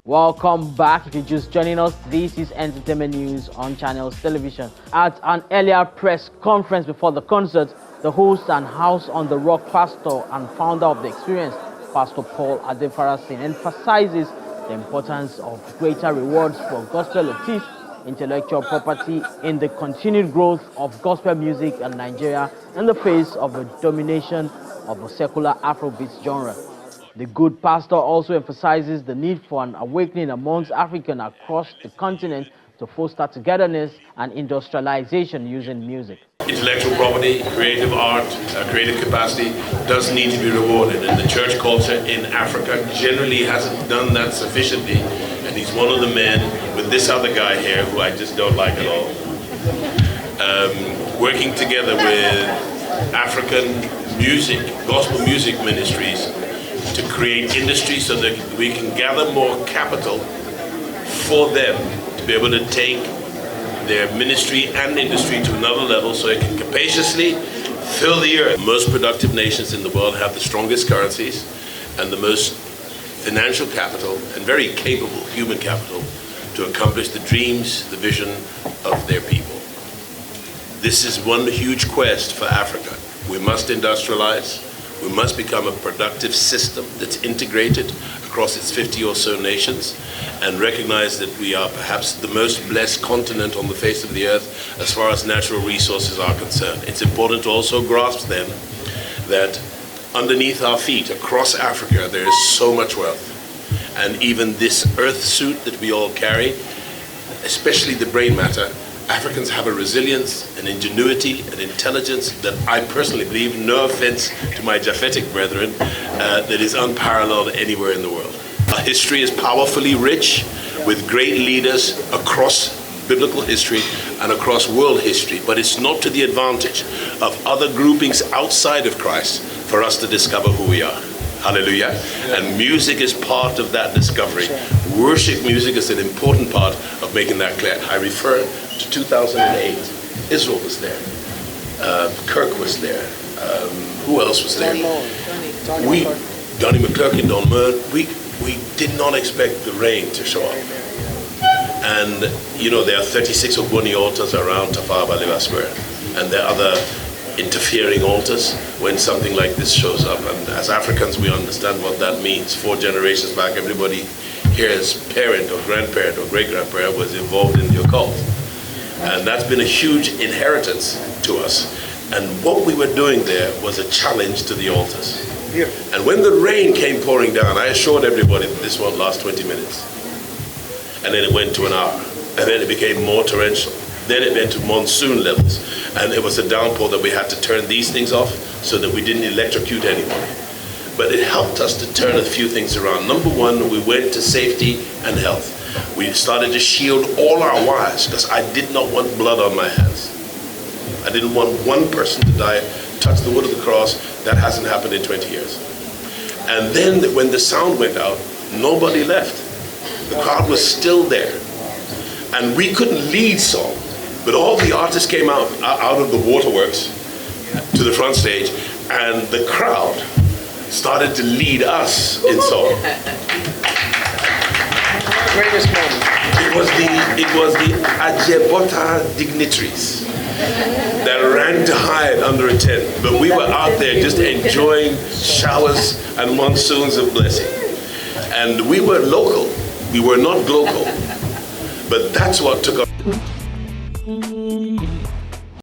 Welcome back. If you're just joining us, this is Entertainment News on Channels Television. At an earlier press conference before the concert, the host and House on the Rock pastor and founder of the experience, Pastor Paul Adefarasin, emphasizes the importance of greater rewards for gospel artists, intellectual property in the continued growth of gospel music in Nigeria in the face of the domination of the secular Afrobeat genre. The good pastor also emphasizes the need for an awakening amongst Africans across the continent to foster togetherness and industrialization using music. Intellectual property, creative art, creative capacity does need to be rewarded, and the church culture in Africa generally hasn't done that sufficiently, and he's one of the men with this other guy here who I just don't like at all. Working together with African music, gospel music ministries to create industry so that we can gather more capital for them to be able to take their ministry and industry to another level so it can capaciously fill the earth. Most productive nations in the world have the strongest currencies and the most financial capital and very capable human capital to accomplish the dreams, the vision of their people. This is one huge quest for Africa. We must industrialize. We must become a productive system that's integrated across its 50 or so nations and recognize that we are perhaps the most blessed continent on the face of the earth as far as natural resources are concerned. It's important to also grasp then that underneath our feet across Africa there is so much wealth. And even this earth suit that we all carry, especially the brain matter, Africans have a resilience, an ingenuity, an intelligence that I personally believe, no offense to my Japhetic brethren, that is unparalleled anywhere in the world. Our history is powerfully rich with great leaders across biblical history and across world history, but it's not to the advantage of other groupings outside of Christ for us to discover who we are. Hallelujah. And music is part of that discovery. Worship music is an important part of making that clear. I refer to 2008. Israel was there. Kirk was there. Who else was there? Donnie McClurkin, Don Mern. We did not expect the rain to show up. And, you know, there are 36 Ogoni altars around Tafawa Balewa Square. And there are other interfering altars when something like this shows up. And as Africans, we understand what that means. 4 generations back, everybody here's parent or grandparent or great-grandparent was involved in the occult. And that's been a huge inheritance to us. And what we were doing there was a challenge to the altars. Yeah. And when the rain came pouring down, I assured everybody that this won't last 20 minutes. And then it went to an hour. And then it became more torrential. Then it went to monsoon levels. And it was a downpour that we had to turn these things off so that we didn't electrocute anybody. But it helped us to turn a few things around. Number one, we went to safety and health. We started to shield all our wires because I did not want blood on my hands. I didn't want one person to die, touch the wood of the cross. That hasn't happened in 20 years. And then when the sound went out, nobody left. The crowd was still there. And we couldn't lead song, but all the artists came out of the waterworks to the front stage, and the crowd started to lead us in song. Greatest moment. It was the Ajebota dignitaries that ran to hide under a tent, but we were out there just enjoying showers and monsoons of blessing. And we were local, we were not global, but that's what took us.